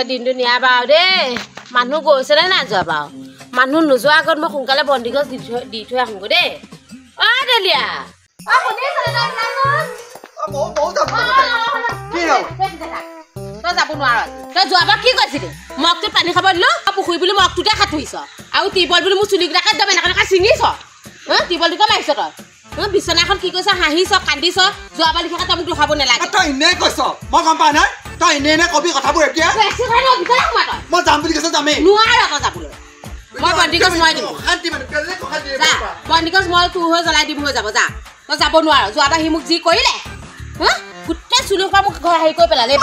দিনটো নিয়া বাও দেই মানুহ গৈছে নে না যোৱা বাও মানুহ নোযোৱা আগত মই সোনকালে বন্দি গছ দি থৈ আহোঁ দেই অ দেলিয়া অ শুনিছনে নাই বৌ যাব কি হ'ল তই যাব নোৱাৰ তই যোৱাবাৰ কি কৈছিলি মগটোত পানী খাব দিলো পুখুৰী বুলি মগটোতে খাতুইছ আৰু টিবল বুলি মোৰ চুলিকেইটাকে দম এনেকৈ ছিঙিছ টিবলটোকে মাৰিছ তই বিচনাখন কি কৈছ হাঁহিছ কান্দিছ যোৱাবাৰ লিখাকে তই মোক দুখাব নালাগে তই এনেই কৈছ মই গম পাওঁ নাই তই এনে কবি কথাবোৰ এতিয়া মই যাম বুলি কৈছ যামেই নোৱাৰ তই যাবলৈ মই বন্দিগছ মই দিম বন্দিগছ মই তোৰ হৈ জ্বলাই দিম হৈ যাব যা তই যাব নোৱাৰ যোৱাবাৰ সি মোক যি কৰিলে গোটেই চুলিৰ পৰা মোক হেৰি কৰি পেলালে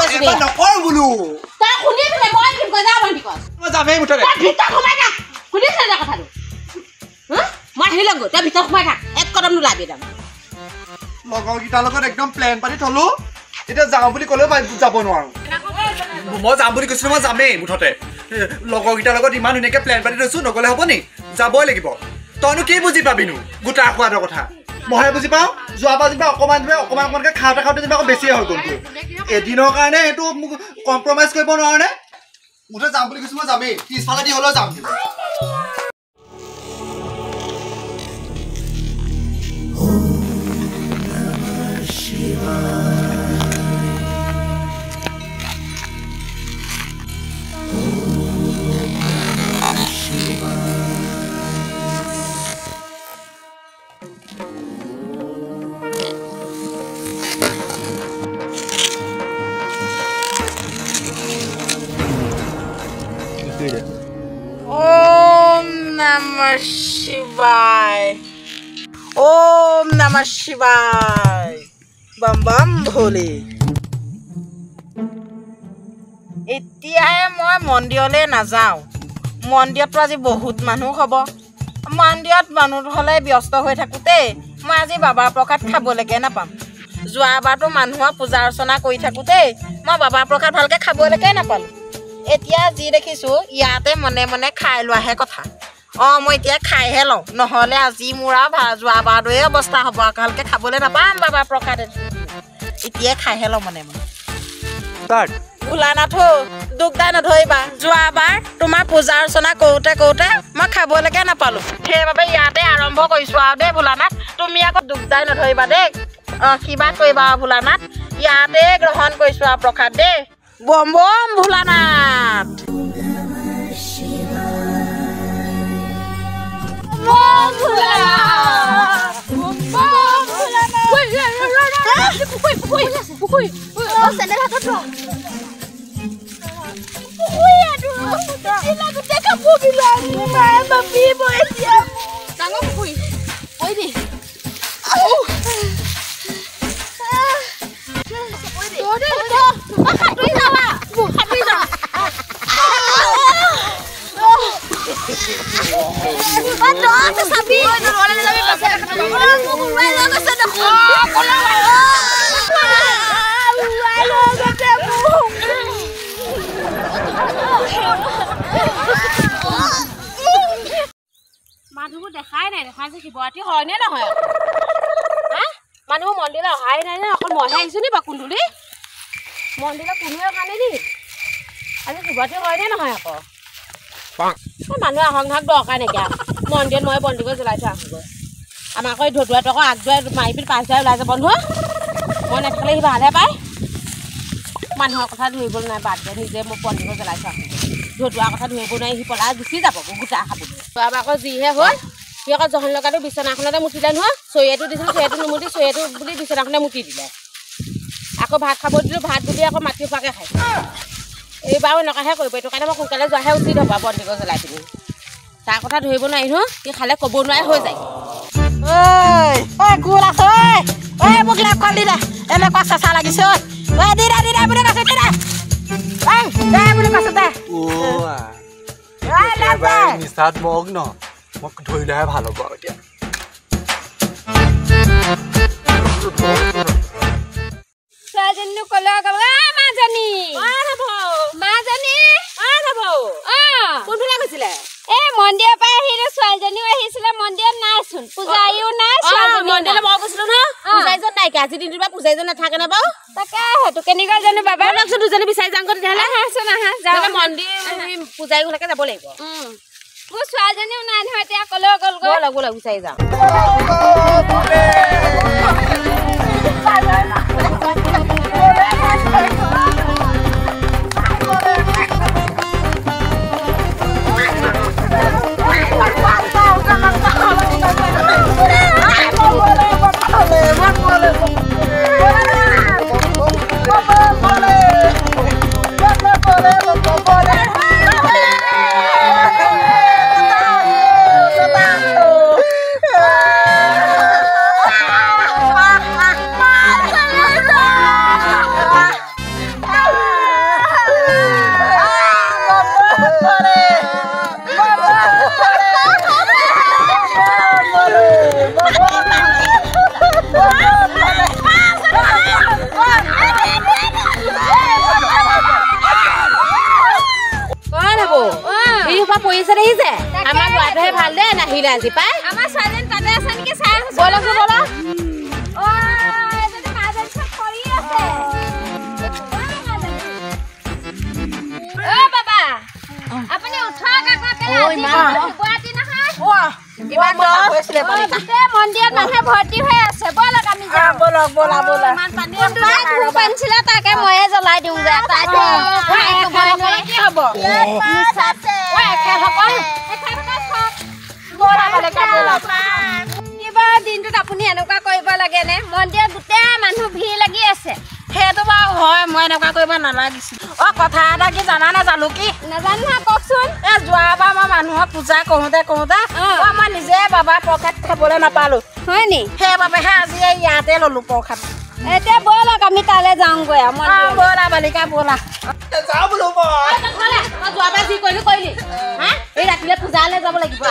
নকৰ বোলো তই শুনি পেলাই মই দিম গৈ যা বন্দিগছ মই যামেই মুঠতে ভিতৰত সোমাই থাক শুনিছ না কথাটো মই আহি লগ তই ভিতৰত সোমাই থাক এক কদম নোলাবি একদম লগৰকেইটাৰ লগত একদম প্লেন পাতি থলো এতিয়া যাওঁ বুলি ক'লেও যাব নোৱাৰো মই যাম বুলি কৈছিলো মই যামেই মুঠতে লগৰকেইটাৰ লগত ইমান ধুনীয়াকে প্লেন পাতি থৈছো নগ'লে হ'ব নি যাবই লাগিব তইনো কি বুজি পাবিনো গোটা খোৱাটোৰ কথা মইহে বুজি পাওঁ যোৱাবাৰ যেনিবা অকণমানকৈ খাওঁতে যেনিবা আকৌ বেছিয়ে হৈ গ'লতো এদিনৰ কাৰণে এইটো মোক কম্প্ৰমাইজ কৰিব নোৱাৰে মুঠতে যাম বুলি কৈছো মই যামেই পিছফালে দি হ'লেও যাম Om Namah Shivaya. Om Namah Shivaya. Bam bam bhole. এতিয়াহে মই মন্দিৰলৈ নাযাওঁ মন্দিৰতো আজি বহুত মানুহ হ'ব মন্দিৰত মানুহ হ'লে ব্যস্ত হৈ থাকোঁতে মই আজি বাবাৰ প্ৰসাদ খাবলৈকে নাপাম যোৱাবাৰতো মানুহৰ পূজা অৰ্চনা কৰি থাকোঁতে মই বাবাৰ প্ৰসাদ ভালকৈ খাবলৈকে নাপালোঁ এতিয়া যি দেখিছোঁ ইয়াতে মনে মনে খাই লোৱাহে কথা মই এতিয়া খাইহে লওঁ নহ'লে আজি মোৰ আৰু যোৱাবাৰ দৰে অৱস্থা হ'ব ভালকৈ খাবলৈ নাপাম বাবাৰ প্ৰসাদ এতিয়াই খাইহে লওঁ মনে মনে ভোলানাথো দুখদাই নধৰিবা যোৱাবাৰ তোমাৰ পূজা অৰ্চনা কৰোঁতে মই খাবলৈকে নাপালোঁ সেইবাবে ইয়াতে আৰম্ভ কৰিছোঁ আৰু দেই ভোলানাথ তুমি আকৌ দুখদাই নধৰিবা দেই কিবা কৰিবা ভোলানাথ ইয়াতে গ্ৰহণ কৰিছোঁ আৰু প্ৰসাদ দেই বম বম ভোলানাথ মানুহবোৰ দেখাই নাই দেখা যে শিৱৰাত্ৰি হয়নে নহয় মানুহবোৰ মন্দিৰলৈ অহাই নাই নে অকল মইহে আহিছোঁ নি বা কুন্দুলি মন্দিৰলৈ কোনোৱে অহা নাই নি আজি শিৱৰাত্ৰি হয়নে নহয় আকৌ মানুহে আহংঘাক দৰকাৰ নাইকিয়া মন্দিৰত মই বন্দিকৈ জ্বলাই থৈ আহোঁগৈ আমাৰ আকৌ ধতুৱাটো আকৌ আগদুৱাই মাৰি পিনি পাছদুৱাই ওলাই যাব নহয় মই নেথাকিলে সি ভালহে পায় মানুহৰ কথা ধৰিবলৈ নাই বাদ দিয়ে নিজে মই বন্দিকৈ জ্বলাই থৈ আহোঁগৈ ধতুৱাৰ কথা ধৰিব নোৱাৰি সি পলাই গুচি যাব গোটা খাবলৈ যোৱাবাৰ আকৌ যিহে হ'ল সি আকৌ জহন লগাটো বিচনাখনতে মুঠিলে নহয় চৰিয়াটো দিছিলোঁ চৰিয়াটো নুমুঠি চৰিয়াটো বুলি বিচনাখনে মুঠি দিলে আকৌ ভাত খাব দিলোঁ ভাত বুলি আকৌ মাটি খোৱাকৈ খাইছে এইবাৰো এনেকুৱাহে কৰিব এইটো কাৰণে মই সোনকালে যোৱাহে উচিত হ'ব বন্দিকৈ জ্বলাই পিনি তাৰ কথা ধৰিব নোৱাৰি নহয় সি খালে ক'ব নোৱাৰে হৈ যায় কোন আছে মোক লেপখন দি দে এনেকুৱা চেঁচা লাগিছে দি বুলি কৈছে নিচাত মগ্ন মোক ধৰিলেহে ভাল হ'ব এতিয়া নাইকিয়া আজি দিনটোৰ পৰা পূজাৰীজন নাথাকে নে বাৰু তাকে সেইটো কেনেকুৱা জানো বাবা অলপচোন দুজনী বিচাৰি যাওঁ তেতিয়াহ'লে আহাচোন আহা যাওঁ মন্দিৰ পূজাৰী ঘৰলৈকে যাব লাগিব মোৰ ছোৱালীজনীও নাই নহয় এতিয়া অকলে অকলকৈ ব'লক বিচাৰি যাওঁ আমাৰ ল'ৰাটোহে ভাল দে নাহিলে আজি পাই আমাৰ ছোৱালীজনী তাতে আছে নেকি চাই আছো ব'লক ব'লক আপুনি উঠক মন্দিৰত মানুহে ভৰ্তি হৈ আছে ব'লক আমি যাওঁ ব'লক ব'লা ব'লা ধূপ আনিছিলে তাকে ময়ে জ্বলাই দিওঁ যে কি হ'ব কিবা দিনটোত আপুনি এনেকুৱা কৰিব লাগেনে মন্দিৰত গোটেই মানুহ ভিৰ লাগি আছে সেইটো বাৰু হয় মই এনেকুৱা কৰিব নালাগিছিল কথা এটা কি জানা নাজানো কি নাজানো নহয় কওকচোন যোৱাবাৰ মই মানুহক পূজা কৰোঁতে মই নিজে বাবা প্ৰসাদ খাবলৈ নাপালো হয় নি সেইবাবেহে আজি ইয়াতে ললো প্ৰসাদ এতিয়া ব'লক আমি তালৈ যাওঁগৈ ব'লা বালিকা ব'লা যোৱাবাৰ যি কৰিলি এই ৰাতিলে পূজালৈ যাব লাগিব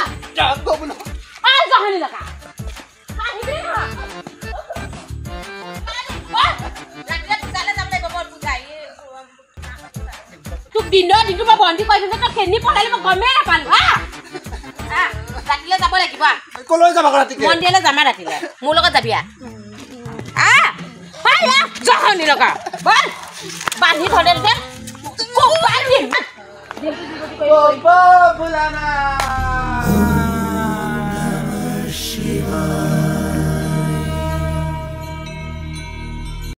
তোক দিনটো মই বন্দী কৰি তই খেলি পঢ়ালি মই গমেই নাপালো ৰাতিলে যাব লাগিব মন্দিৰলৈ যামা ৰাতিলে মোৰ লগত যাবি জহনি লগা বল বান্ধি থলে